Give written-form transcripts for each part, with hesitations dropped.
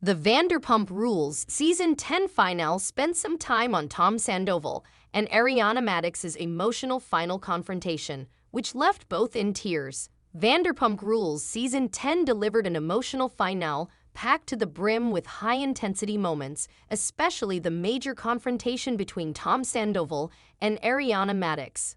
The Vanderpump Rules Season 10 finale spent some time on Tom Sandoval and Ariana Madix's emotional final confrontation, which left both in tears. Vanderpump Rules Season 10 delivered an emotional finale packed to the brim with high-intensity moments, especially the major confrontation between Tom Sandoval and Ariana Madix.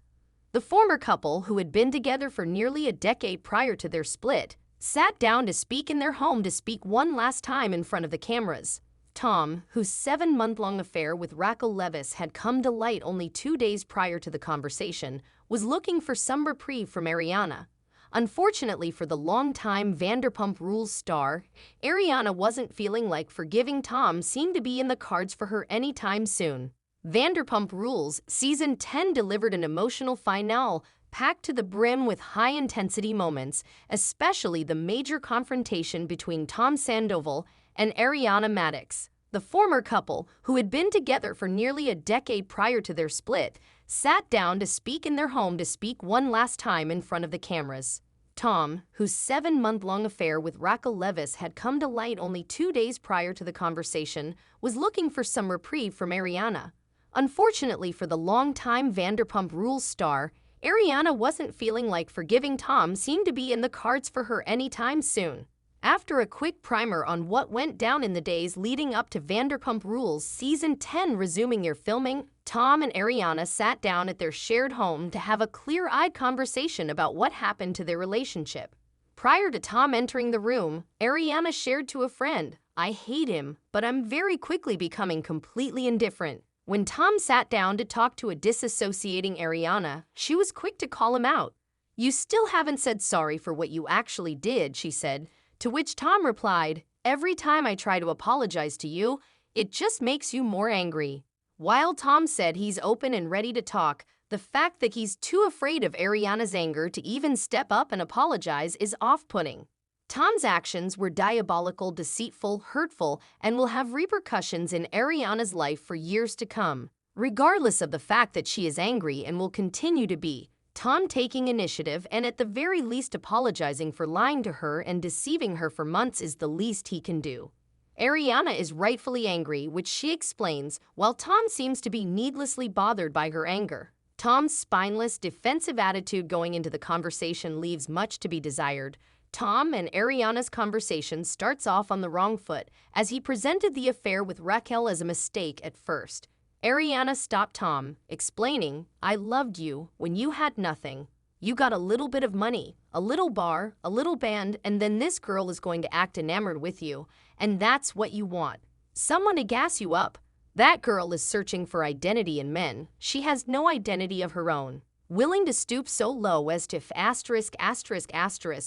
The former couple, who had been together for nearly a decade prior to their split, sat down to speak in their home to speak one last time in front of the cameras. Tom, whose 7-month-long affair with Raquel Leviss had come to light only 2 days prior to the conversation, was looking for some reprieve from Ariana. Unfortunately for the longtime Vanderpump Rules star, Ariana wasn't feeling like forgiving Tom seemed to be in the cards for her anytime soon. Vanderpump Rules Season 10 delivered an emotional finale packed to the brim with high-intensity moments, especially the major confrontation between Tom Sandoval and Ariana Madix. The former couple, who had been together for nearly a decade prior to their split, sat down to speak in their home to speak one last time in front of the cameras. Tom, whose 7-month-long affair with Raquel Leviss had come to light only 2 days prior to the conversation, was looking for some reprieve from Ariana. Unfortunately for the longtime Vanderpump Rules star, Ariana wasn't feeling like forgiving Tom seemed to be in the cards for her anytime soon. After a quick primer on what went down in the days leading up to Vanderpump Rules Season 10 resuming their filming, Tom and Ariana sat down at their shared home to have a clear-eyed conversation about what happened to their relationship. Prior to Tom entering the room, Ariana shared to a friend, "I hate him, but I'm very quickly becoming completely indifferent." When Tom sat down to talk to a disassociating Ariana, she was quick to call him out. "You still haven't said sorry for what you actually did," she said, to which Tom replied, "Every time I try to apologize to you, it just makes you more angry." While Tom said he's open and ready to talk, the fact that he's too afraid of Ariana's anger to even step up and apologize is off-putting. Tom's actions were diabolical, deceitful, hurtful, and will have repercussions in Ariana's life for years to come. Regardless of the fact that she is angry and will continue to be, Tom taking initiative and at the very least apologizing for lying to her and deceiving her for months is the least he can do. Ariana is rightfully angry, which she explains, while Tom seems to be needlessly bothered by her anger. Tom's spineless, defensive attitude going into the conversation leaves much to be desired. Tom and Ariana's conversation starts off on the wrong foot, as he presented the affair with Raquel as a mistake at first. Ariana stopped Tom, explaining, "I loved you when you had nothing. You got a little bit of money, a little bar, a little band, and then this girl is going to act enamored with you, and that's what you want. Someone to gas you up. That girl is searching for identity in men. She has no identity of her own. Willing to stoop so low as to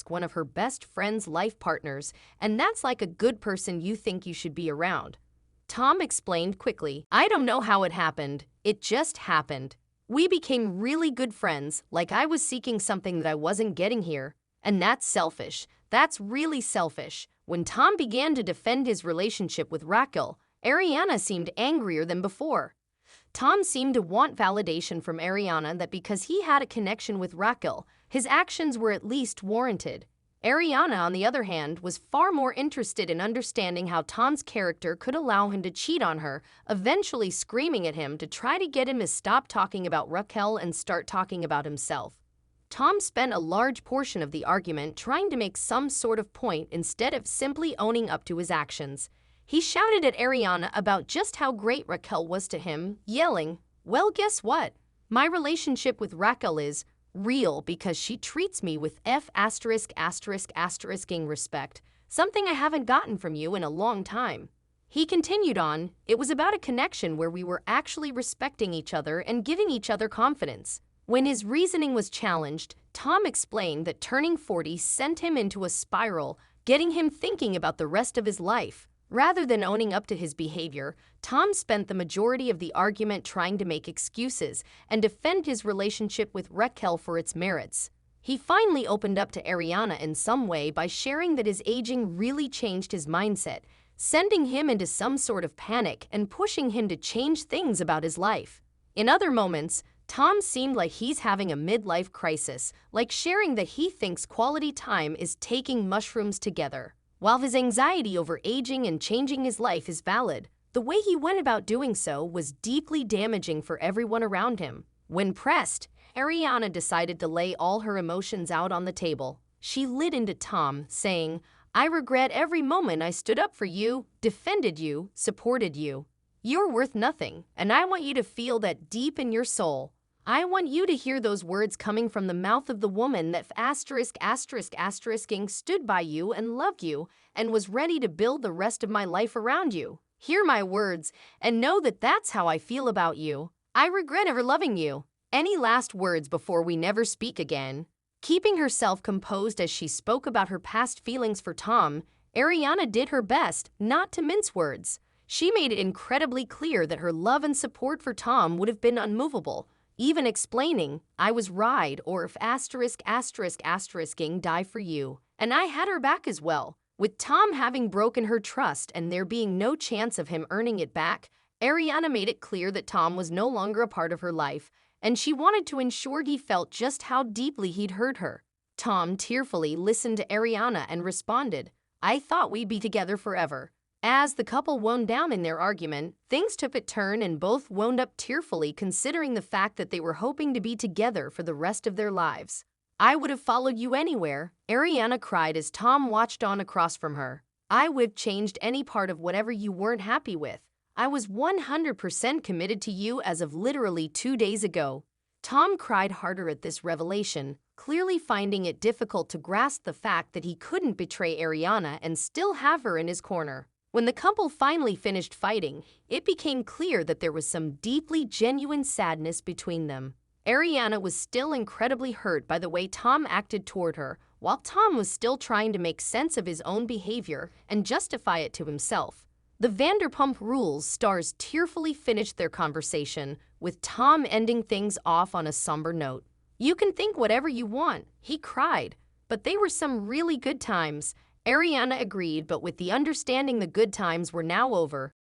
one of her best friend's life partners, and that's like a good person you think you should be around." Tom explained quickly, "I don't know how it happened. It just happened. We became really good friends, like I was seeking something that I wasn't getting here. And that's selfish. That's really selfish." When Tom began to defend his relationship with Raquel, Ariana seemed angrier than before. Tom seemed to want validation from Ariana that because he had a connection with Raquel, his actions were at least warranted. Ariana, on the other hand, was far more interested in understanding how Tom's character could allow him to cheat on her, eventually screaming at him to try to get him to stop talking about Raquel and start talking about himself. Tom spent a large portion of the argument trying to make some sort of point instead of simply owning up to his actions. He shouted at Ariana about just how great Raquel was to him, yelling, "Well, guess what? My relationship with Raquel is real because she treats me with respect, something I haven't gotten from you in a long time." He continued on, "It was about a connection where we were actually respecting each other and giving each other confidence." When his reasoning was challenged, Tom explained that turning 40 sent him into a spiral, getting him thinking about the rest of his life. Rather than owning up to his behavior, Tom spent the majority of the argument trying to make excuses and defend his relationship with Raquel for its merits. He finally opened up to Ariana in some way by sharing that his aging really changed his mindset, sending him into some sort of panic and pushing him to change things about his life. In other moments, Tom seemed like he's having a midlife crisis, like sharing that he thinks quality time is taking mushrooms together. While his anxiety over aging and changing his life is valid, the way he went about doing so was deeply damaging for everyone around him. When pressed, Ariana decided to lay all her emotions out on the table. She lit into Tom, saying, "I regret every moment I stood up for you, defended you, supported you. You're worth nothing, and I want you to feel that deep in your soul. I want you to hear those words coming from the mouth of the woman that stood by you and loved you and was ready to build the rest of my life around you. Hear my words and know that that's how I feel about you. I regret ever loving you." Any last words before we never speak again? Keeping herself composed as she spoke about her past feelings for Tom, Ariana did her best not to mince words. She made it incredibly clear that her love and support for Tom would have been unmovable, even explaining, "I was right," or if die for you. And I had her back as well. With Tom having broken her trust and there being no chance of him earning it back, Ariana made it clear that Tom was no longer a part of her life, and she wanted to ensure he felt just how deeply he'd hurt her. Tom tearfully listened to Ariana and responded, "I thought we'd be together forever." As the couple wound down in their argument, things took a turn and both wound up tearfully considering the fact that they were hoping to be together for the rest of their lives. "I would have followed you anywhere," Ariana cried as Tom watched on across from her. "I would have changed any part of whatever you weren't happy with. I was 100% committed to you as of literally 2 days ago." Tom cried harder at this revelation, clearly finding it difficult to grasp the fact that he couldn't betray Ariana and still have her in his corner. When the couple finally finished fighting, it became clear that there was some deeply genuine sadness between them. Ariana was still incredibly hurt by the way Tom acted toward her, while Tom was still trying to make sense of his own behavior and justify it to himself. The Vanderpump Rules stars tearfully finished their conversation, with Tom ending things off on a somber note. "You can think whatever you want," he cried, "but they were some really good times." Ariana agreed, but with the understanding the good times were now over.